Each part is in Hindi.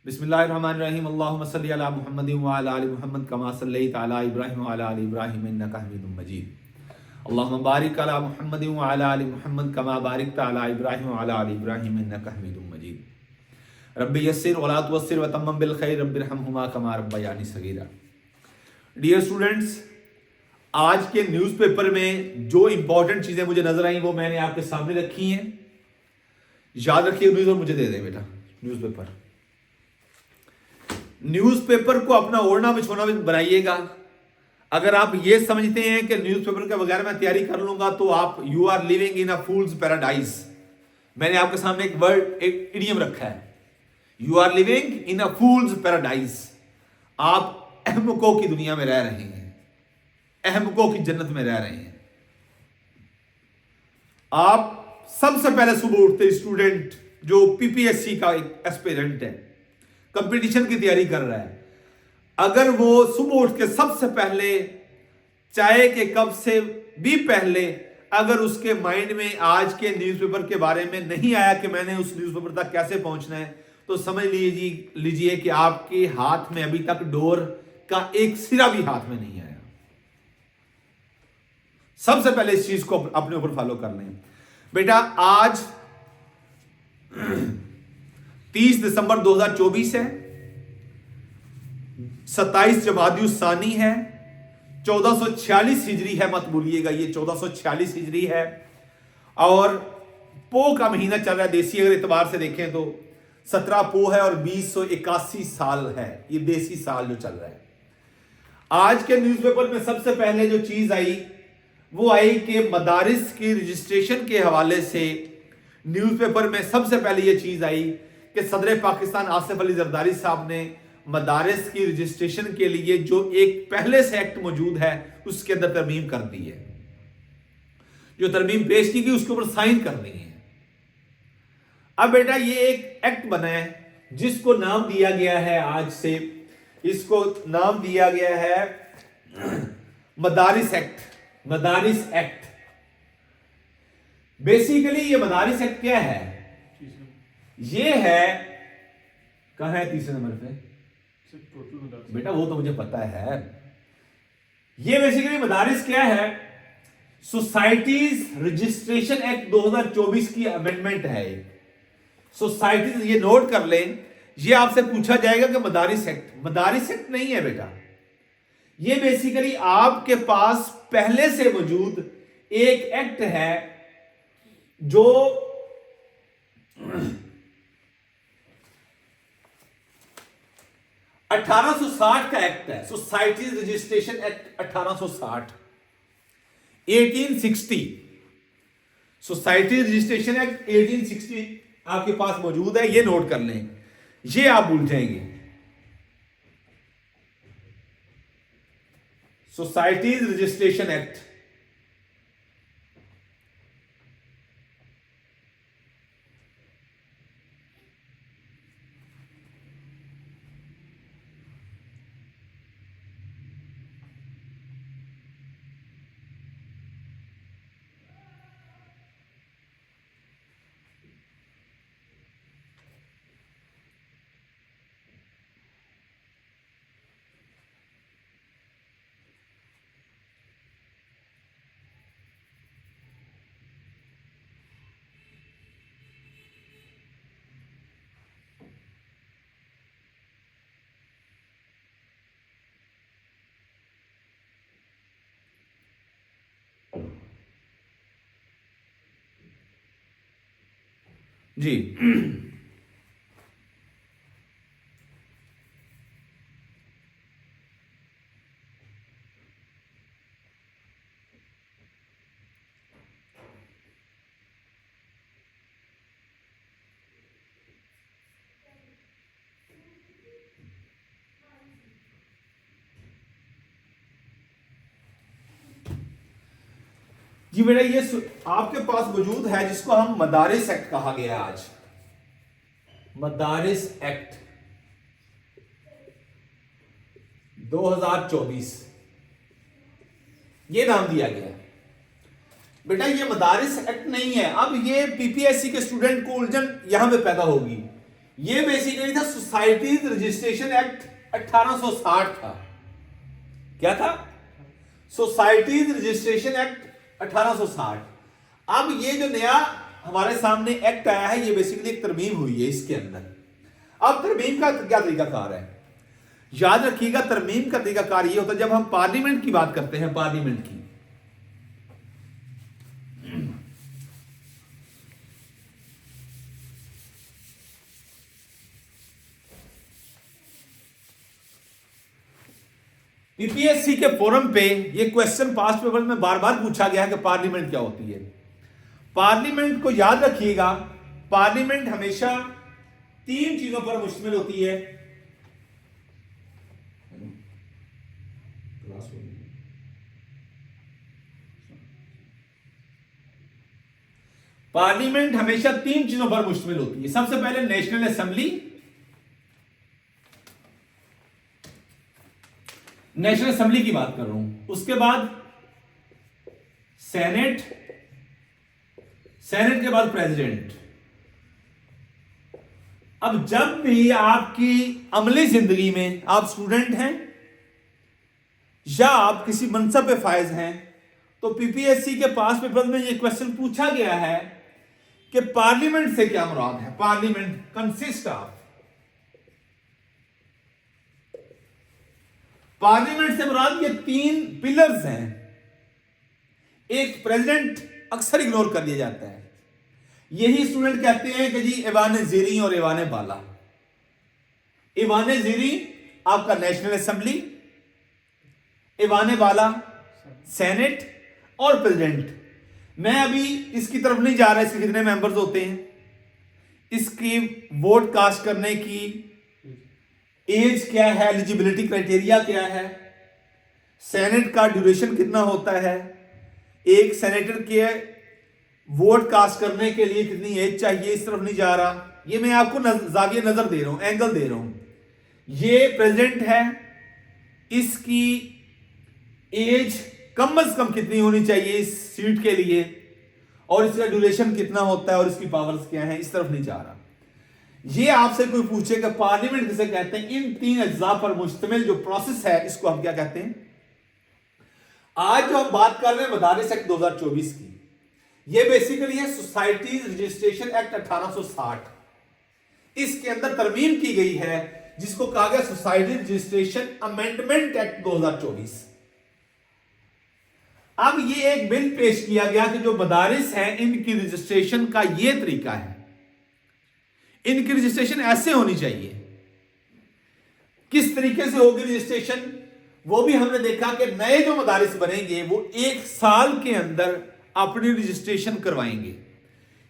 बिस्मिल्लाहिर्रहमानिर्रहीम अल्लाहुम्मा सल्लि अला मुहम्मदिन व अला आलि मुहम्मद कमा सल्लैता अला इब्राहीम व अला आलि इब्राहीम इन्नका हमीदुम मजीद अल्लाहुम्मा बारिक अला मुहम्मदिन व अला आलि मुहम्मद कमा बारिकता अला इब्राहीम व अला आलि इब्राहीम इन्नका हमीदुम मजीद रब्बि यस्सिर व ला तुअस्सिर व तम्मम बिल खैर रब्बिरहमहुमा कमा रब्बयानी सगीरा। डियर स्टूडेंट्स, आज के न्यूज़पेपर में जो इंपॉर्टेंट चीज़ें मुझे नजर आई वो मैंने आपके सामने रखी हैं। याद रखिए, न्यूज़ मुझे दे दें बेटा। न्यूज़पेपर को अपना ओढ़ना बिछोना भी बनाइएगा। अगर आप ये समझते हैं कि न्यूज़पेपर के बगैर मैं तैयारी कर लूंगा तो आप you are living in a fool's paradise. मैंने आपके सामने एक वर्ड, एक इडियम रखा है, you are living in a fool's paradise. आप अहमकों की दुनिया में रह रहे हैं, अहमकों की जन्नत में रह रहे हैं। आप सबसे पहले सुबह उठते स्टूडेंट जो पीपीएससी का एक एस्पिरेंट है, कंपटीशन की तैयारी कर रहा है, अगर वो सुबह उठ के सबसे पहले चाय के कप से भी पहले अगर उसके माइंड में आज के न्यूज़पेपर के बारे में नहीं आया कि मैंने उस न्यूज़पेपर तक कैसे पहुंचना है, तो समझ लीजिए कि आपके हाथ में अभी तक डोर का एक सिरा भी हाथ में नहीं आया। सबसे पहले इस चीज को अपने ऊपर फॉलो कर लें बेटा। आज 30 दिसंबर 2024 है, 27 जमादी सानी है, 1446 हिजरी है। मत भूलिएगा, ये 1446 हिजरी है और पो का महीना चल रहा है। देसी अगर एतबार से देखें तो 17 पो है और 2081 साल है, ये देसी साल जो चल रहा है। आज के न्यूज़पेपर में सबसे पहले जो चीज आई वो आई कि मदारिस की रजिस्ट्रेशन के हवाले से न्यूज़पेपर में सबसे पहले ये चीज आई कि सदर पाकिस्तान आसिफ अली जरदारी साहब ने मदारिस की रजिस्ट्रेशन के लिए जो एक पहले से एक्ट मौजूद है उसके अंदर तरमीम कर दी है। जो तरमीम पेश की गई उसके ऊपर साइन कर दी है। अब बेटा ये एक एक्ट बना है जिसको नाम दिया गया है, आज से इसको नाम दिया गया है मदारिस एक्ट। मदारिस एक्ट बेसिकली, ये मदारिस एक्ट क्या है? ये है, कहां है तीसरे नंबर पे बेटा? वो तो मुझे पता है। ये बेसिकली मदारिस क्या है? सोसाइटीज रजिस्ट्रेशन एक्ट 2024 की अमेंडमेंट है। सोसाइटीज, ये नोट कर लें, ये आपसे पूछा जाएगा कि मदारिस एक्ट। मदारिस एक्ट नहीं है बेटा, ये बेसिकली आपके पास पहले से मौजूद एक एक्ट है जो 1860 का एक्ट है। Societies registration act 1860, 1860 society registration act 1860 आपके पास मौजूद है। ये नोट कर लें, ये आप भूल जाएंगे। सोसाइटीज रजिस्ट्रेशन एक्ट जी। जी बेटा, ये आपके पास मौजूद है जिसको हम मदारिस एक्ट कहा गया। आज मदारिस एक्ट 2024 ये नाम दिया गया। बेटा ये मदारिस एक्ट नहीं है। अब ये पीपीएससी के स्टूडेंट को उलझन यहां पे पैदा होगी। ये बेसिकली था सोसाइटीज रजिस्ट्रेशन एक्ट 1860 था। क्या था? Societies registration act 1860। अब ये जो नया हमारे सामने एक्ट आया है, ये बेसिकली एक तरमीम हुई है इसके अंदर। अब तरमीम का क्या तरीकाकार है? याद रखिएगा, तरमीम का तरीकाकार ये होता है जब हम पार्लियामेंट की बात करते हैं, पार्लियामेंट की, पीपीएससी के फोरम पे ये क्वेश्चन पास्ट पेपर में बार बार पूछा गया है कि पार्लियामेंट क्या होती है। पार्लियामेंट को याद रखिएगा, पार्लियामेंट हमेशा 3 चीजों पर मुश्तमिल होती है। पार्लियामेंट हमेशा 3 चीजों पर मुश्तमिल होती है। सबसे पहले नेशनल असेंबली, नेशनल असेंबली की बात कर रहा हूं। उसके बाद सेनेट, सेनेट के बाद प्रेसिडेंट। अब जब भी आपकी अमली जिंदगी में आप स्टूडेंट हैं या आप किसी मनसब पे फायज हैं, तो पीपीएससी के पास पेपर में यह क्वेश्चन पूछा गया है कि पार्लियामेंट से क्या मुराद है। पार्लियामेंट कंसिस्ट ऑफ, पार्लियामेंट से मुराद ये 3 पिलर्स हैं। एक प्रेसिडेंट अक्सर इग्नोर कर दिया जाता है। यही स्टूडेंट कहते हैं कि जी ऐवान ज़ेरी और ऐवान बाला। ऐवान ज़ेरी आपका नेशनल असेंबली, ऐवान बाला सेनेट और प्रेसिडेंट। मैं अभी इसकी तरफ नहीं जा रहा, इसके कितने मेंबर्स होते हैं, इसकी वोट कास्ट करने की एज क्या है, एलिजिबिलिटी क्राइटेरिया क्या है, सेनेट का ड्यूरेशन कितना होता है, एक सेनेटर के वोट कास्ट करने के लिए कितनी एज चाहिए, इस तरफ नहीं जा रहा। ये मैं आपको जाविया नजर दे रहा हूं, एंगल दे रहा हूं। ये प्रेसिडेंट है, इसकी एज कम से कम कितनी होनी चाहिए इस सीट के लिए, और इसका ड्यूरेशन कितना होता है और इसकी पावर्स क्या है, इस तरफ नहीं जा रहा। ये आपसे कोई पूछे कि पार्लियामेंट किसे कहते हैं, इन 3 अज्जा पर मुश्तमिल जो प्रोसेस है इसको हम क्या कहते हैं। आज जो हम बात कर रहे हैं मदारिस एक्ट 2024 की, ये बेसिकली है सोसाइटीज रजिस्ट्रेशन एक्ट 1860। इसके अंदर तरमीम की गई है जिसको कहा गया सोसाइटी रजिस्ट्रेशन अमेंडमेंट एक्ट 2024। अब ये एक बिल पेश किया गया कि जो मदारिस हैं इनकी रजिस्ट्रेशन का ये तरीका है, इनकी रजिस्ट्रेशन ऐसे होनी चाहिए। किस तरीके से होगी रजिस्ट्रेशन, वो भी हमने देखा कि नए जो मदारिस बनेंगे वो 1 साल के अंदर अपनी रजिस्ट्रेशन करवाएंगे।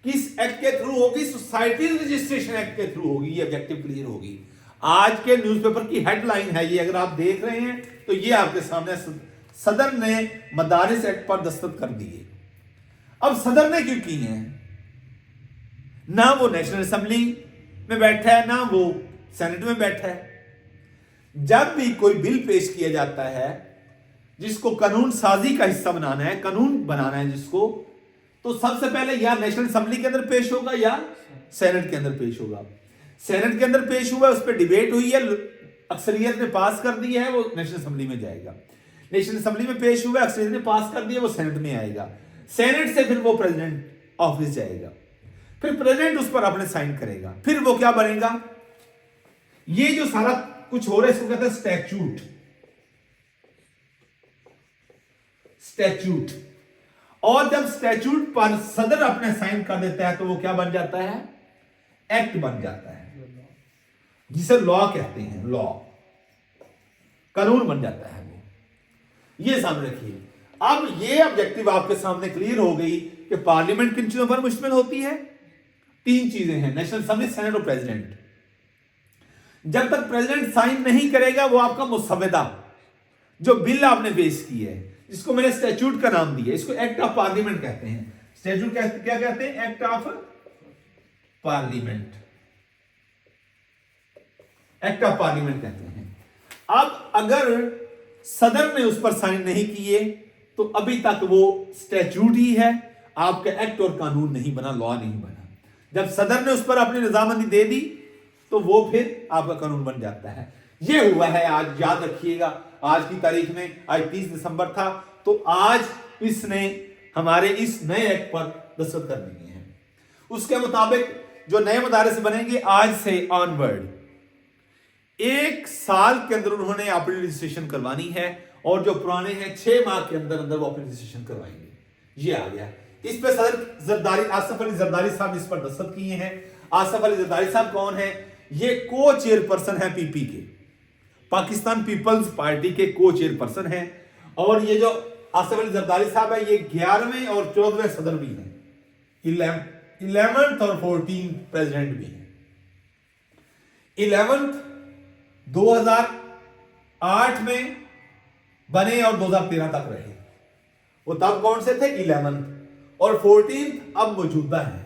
किस एक्ट के थ्रू होगी? सोसाइटी रजिस्ट्रेशन एक्ट के थ्रू होगी। ये ऑब्जेक्टिव क्लियर होगी। आज के न्यूज़पेपर की हेडलाइन है ये, अगर आप देख रहे हैं तो ये आपके सामने सदर ने मदारिस एक्ट पर दस्तखत कर दिए। अब सदर ने क्यों की है? ना वो नेशनल असेंबली में बैठा है, ना वो सेनेट में बैठा है। जब भी कोई बिल पेश किया जाता है जिसको कानून साजी का हिस्सा बनाना है, कानून बनाना है जिसको, तो सबसे पहले या नेशनल असेंबली के अंदर पेश होगा या सेनेट के अंदर पेश होगा। सेनेट के अंदर पेश हुआ, उस पर डिबेट हुई है, अक्सरियत ने पास कर दी है, वो नेशनल असेंबली में जाएगा। नेशनल असेंबली में पेश हुआ, अक्सरियत ने पास कर दिया, वो सेनेट में आएगा। सेनेट से फिर वो प्रेसिडेंट ऑफिस जाएगा, फिर प्रेसिडेंट उस पर अपने साइन करेगा, फिर वो क्या बनेगा। ये जो सारा कुछ हो रहा है इसको कहते हैं स्टैट्यूट। स्टैट्यूट। और जब स्टैट्यूट पर सदर अपने साइन कर देता है तो वो क्या बन जाता है? एक्ट बन जाता है, जिसे लॉ कहते हैं। लॉ, कानून बन जाता है वो। ये सामने रखिए। अब ये ऑब्जेक्टिव आपके सामने क्लियर हो गई कि पार्लियामेंट किन चीजों पर मुश्तमिल होती है। 3 चीजें हैं, नेशनल असेंबली, सेनेट और प्रेसिडेंट। जब तक प्रेसिडेंट साइन नहीं करेगा वो आपका मुसव्वदा, जो बिल आपने पेश की है, जिसको मैंने स्टैट्यूट का नाम दिया, इसको एक्ट ऑफ पार्लियामेंट कहते हैं। स्टैट्यूट क्या कहते हैं? Act of parliament. Act of parliament कहते हैं। अब अगर सदर ने उस पर साइन नहीं किए तो अभी तक वो स्टैट्यूट ही है, आपका एक्ट और कानून नहीं बना, लॉ नहीं बना। जब सदर ने उस पर अपनी रजामंदी दे दी तो वो फिर आपका कानून बन जाता है। ये हुआ है आज, याद रखिएगा। आज की तारीख में, आज 30 दिसंबर था, तो आज इसने हमारे इस नए एक्ट पर दस्तखत कर दिए हैं। उसके मुताबिक जो नए मदारिस बनेंगे आज से ऑनवर्ड 1 साल के अंदर उन्होंने अपनी रजिस्ट्रेशन करवानी है, और जो पुराने हैं 6 माह के अंदर अंदर वो अपनी रजिस्ट्रेशन करवाएंगे। ये आ गया। इस पे सदर जरदारी, आसफ अली जरदारी साहब इस पर दस्तखत किए हैं। आसफ अली जरदारी साहब कौन है? ये को चेयरपर्सन है पीपी के, पाकिस्तान पीपल्स पार्टी के को चेयरपर्सन है। और ये जो आसफ अली जरदारी साहब है, ये 11वें और 14वें सदर भी हैं, 11th और 14th प्रेसिडेंट भी हैं। 11th 2008 में बने और 2013 तक रहे। वो तब कौन से थे? 11th। और 14th अब मौजूदा है,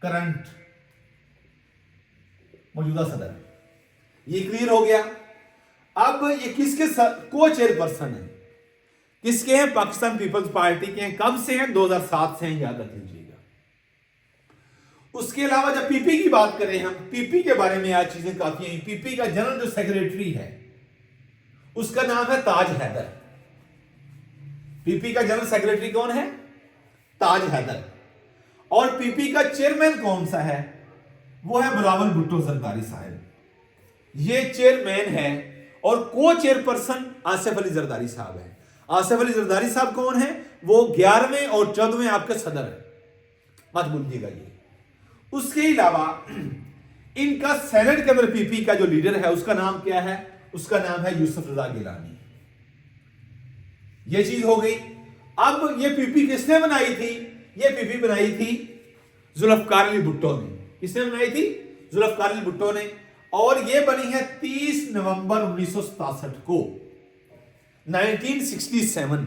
करंट मौजूदा सदर। ये क्लियर हो गया। अब ये किसके को चेयरपर्सन है? किसके हैं? पाकिस्तान पीपल्स पार्टी के हैं। कब से हैं? 2007 से हैं, याद रख लीजिएगा। उसके अलावा जब पीपी की बात करें हम, पीपी के बारे में आज चीजें काफी हैं। पीपी का जनरल जो सेक्रेटरी है उसका नाम है ताज हैदर। पीपी का जनरल सेक्रेटरी कौन है? ताज हैदर। और पीपी का चेयरमैन कौन सा है? वो है बिलावल भुट्टो जरदारी साहब। ये चेयरमैन है। और को चेयरपर्सन आसिफ अली जरदारी साहब है। आसिफ अली जरदारी साहब कौन है? वो 11वें और 14वें आपके सदर है, मत भूलिएगा ये। उसके अलावा इनका सेनेट के अंदर पीपी का जो लीडर है उसका नाम क्या है? उसका नाम है यूसुफ रजा गिलानी। ये चीज हो गई। अब ये पीपी किसने बनाई थी? ये पीपी बनाई थी जुल्फकार अली भुट्टो ने। किसने बनाई थी? जुल्फकार अली भुट्टो ने। और ये बनी है 30 नवंबर 1967 को, 1967।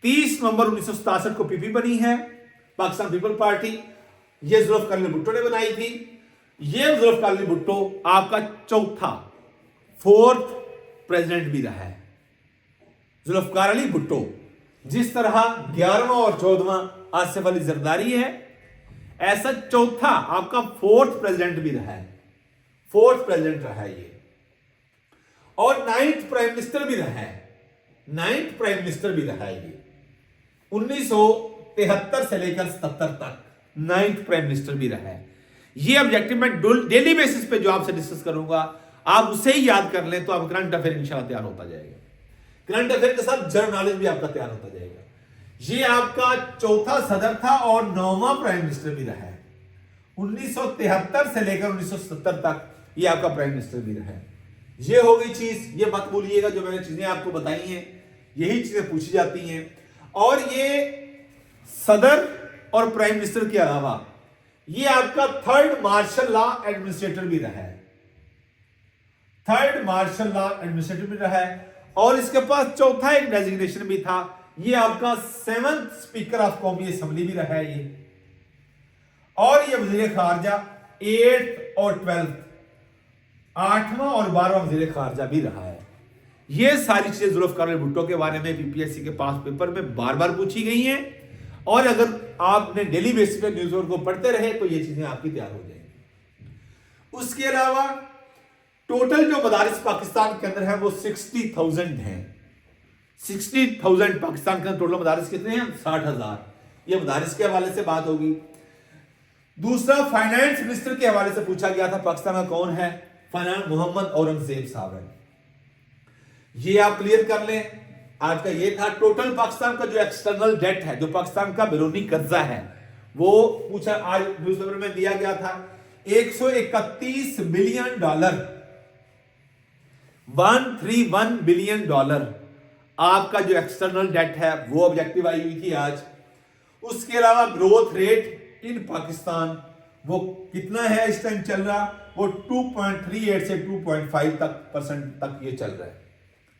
30 नवंबर 1967 को पीपी बनी है, पाकिस्तान पीपल पार्टी। ये जुल्फकार अली भुट्टो ने बनाई थी। ये जुल्फकार अली भुट्टो आपका चौथा, 4th प्रेसिडेंट भी रहा है। जुल्फकार अली भुट्टो, जिस तरह 11वां और 14वां आसिफ अली जरदारी है, ऐसा चौथा आपका 4th प्रेसिडेंट भी रहा है। 4th प्रेसिडेंट रहा है ये। और 9th प्राइम मिनिस्टर भी रहा है। 9th प्राइम मिनिस्टर भी रहा है ये। 1973 से लेकर 77 तक 9th प्राइम मिनिस्टर भी रहा है। ये ऑब्जेक्टिव मैं डेली बेसिस पे जो आपसे डिस्कस करूंगा, आप उसे ही याद कर लें तो आप करंट अफेयर इंशाल्लाह तैयार होता जाएगा। करंट अफेयर के साथ जनरल नॉलेज भी आपका तैयार होता जाएगा। ये आपका चौथा सदर था और 9वां प्राइम मिनिस्टर भी रहा है। 1973 से लेकर 1970 तक ये आपका प्राइम मिनिस्टर भी रहा है। ये हो गई चीज। ये मत भूलिएगा, जो मैंने चीजें आपको बताई हैं यही चीजें पूछी जाती हैं। और ये सदर और प्राइम मिनिस्टर के अलावा ये आपका 3rd मार्शल लॉ एडमिनिस्ट्रेटर भी रहा है। 3rd मार्शल लॉ एडमिनिस्ट्रेटर भी रहा है। और इसके पास चौथा एक डेजिग्नेशन भी था, ये आपका 7th स्पीकर ऑफ कौमी असेंबली भी रहा है ये। और ये वजीर खारजा 8th और 12th, 8वां और 12वां वजीर खारजा भी रहा है। ये सारी चीजें जुल्फकार अली भुट्टो के बारे में पीपीएससी के पास पेपर में बार बार पूछी गई हैं। और अगर आपने डेली बेसिस पे न्यूज़ को पढ़ते रहे तो ये चीजें आपकी तैयार हो जाएंगी। उसके अलावा टोटल जो मदारिस पाकिस्तान के अंदर है वो 60,000 हैं। 60,000 पाकिस्तान के अंदर टोटल मदारिस कितने हैं? 60,000। ये मदारिस के हवाले से बात होगी। दूसरा, फाइनेंस मिनिस्टर के हवाले से पूछा गया था पाकिस्तान का कौन है? फाइनेंस मोहम्मद औरंगजेब साहब है। ये आप क्लियर कर लें। आज का ये था टोटल पाकिस्तान का जो एक्सटर्नल डेट है, जो पाकिस्तान का बैरूनी कर्जा है, वो पूछा आज न्यूज़पेपर में दिया गया था। 131 बिलियन डॉलर, 131 बिलियन डॉलर आपका जो एक्सटर्नल डेट है वो ऑब्जेक्टिव आई हुई थी आज। उसके अलावा ग्रोथ रेट इन पाकिस्तान वो कितना है इस टाइम चल रहा? वो 2.38 से 2.5 परसेंट तक ये चल रहा है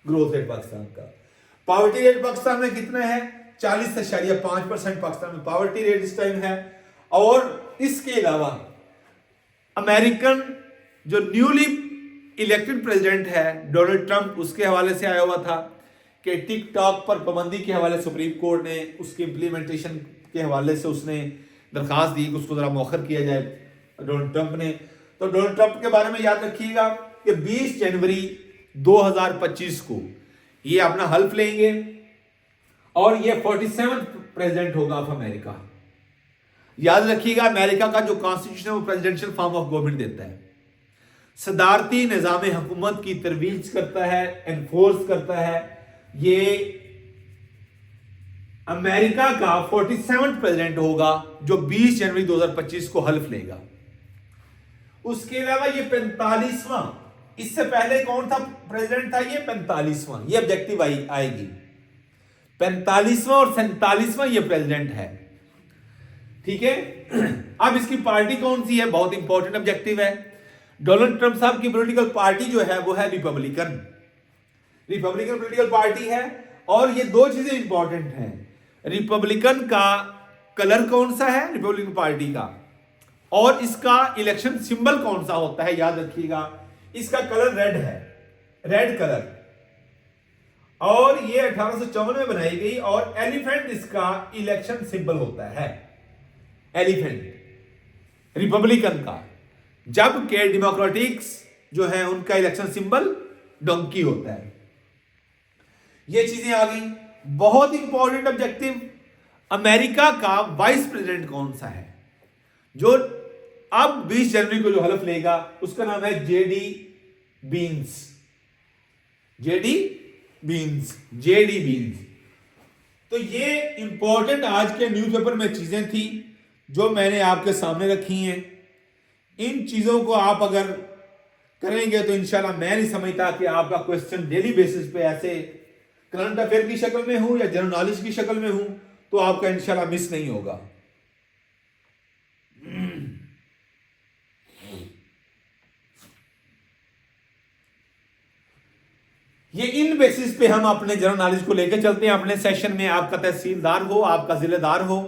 ग्रोथ रेट पाकिस्तान का। पॉवर्टी रेट पाकिस्तान में कितना है? 40.5% पाकिस्तान में पॉवर्टी रेट इस टाइम है। और इसके अलावा अमेरिकन जो न्यूली इलेक्टेड प्रेसिडेंट है डोनाल्ड ट्रंप, उसके हवाले से आया हुआ था कि टिकटॉक पर पाबंदी के हवाले सुप्रीम कोर्ट ने उसकी इम्प्लीमेंटेशन के हवाले से उसने दरखास्त दी कि उसको जरा मौखर किया जाए डोनाल्ड ट्रंप ने। तो डोनाल्ड ट्रंप के बारे में याद रखिएगा कि 20 जनवरी 2025 को ये अपना हल्फ लेंगे और ये 47th प्रेसिडेंट होगा ऑफ अमेरिका। याद रखिएगा अमेरिका का जो कॉन्स्टिट्यूशन है वो प्रेसिडेंशियल फॉर्म ऑफ गवर्नमेंट देता है, सदारती निजाम हुकूमत की तरवीज करता है, एनफोर्स करता है। ये अमेरिका का 47th प्रेसिडेंट होगा जो 20 जनवरी 2025 को हल्फ लेगा। उसके अलावा ये 45वां, इससे पहले कौन था प्रेसिडेंट था, ये 45वां, ये ऑब्जेक्टिव आएगी। 45वां और 47वां ये प्रेसिडेंट है, ठीक है। अब इसकी पार्टी कौन सी है, बहुत इंपॉर्टेंट ऑब्जेक्टिव है। डोनाल्ड ट्रंप साहब की पॉलिटिकल पार्टी जो है वो है रिपब्लिकन पॉलिटिकल पार्टी है। और ये दो चीजें इंपॉर्टेंट हैं, रिपब्लिकन का कलर कौन सा है रिपब्लिकन पार्टी का, और इसका इलेक्शन सिंबल कौन सा होता है। याद रखिएगा इसका कलर रेड है, रेड कलर, और ये 1854 में बनाई गई, और एलिफेंट इसका इलेक्शन सिंबल होता है, एलिफेंट रिपब्लिकन का, जबकि डेमोक्रेटिक्स जो है उनका इलेक्शन सिंबल डोंकी होता है। ये चीजें आ गई। बहुत इंपॉर्टेंट ऑब्जेक्टिव, अमेरिका का वाइस प्रेसिडेंट कौन सा है, जो अब 20 जनवरी को जो हलफ लेगा, उसका नाम है जेडी बीन्स। तो ये इंपॉर्टेंट आज के न्यूज़पेपर में चीजें थी जो मैंने आपके सामने रखी हैं। इन चीजों को आप अगर करेंगे तो इंशाल्लाह मैं नहीं समझता कि आपका क्वेश्चन डेली बेसिस पे ऐसे करंट अफेयर की शक्ल में हो या जनरल नॉलेज की शक्ल में हो तो आपका इंशाल्लाह मिस नहीं होगा। ये इन बेसिस पे हम अपने जनरल नॉलेज को लेकर चलते हैं अपने सेशन में। आपका तहसीलदार हो, आपका जिलेदार हो,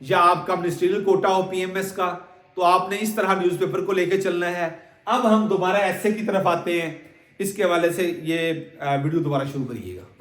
या आपका मिनिस्ट्रियल कोटा हो पीएमएस का, तो आपने इस तरह न्यूज़पेपर को लेकर चलना है। अब हम दोबारा एस्से की तरफ आते हैं, इसके हवाले से ये वीडियो दोबारा शुरू करिएगा।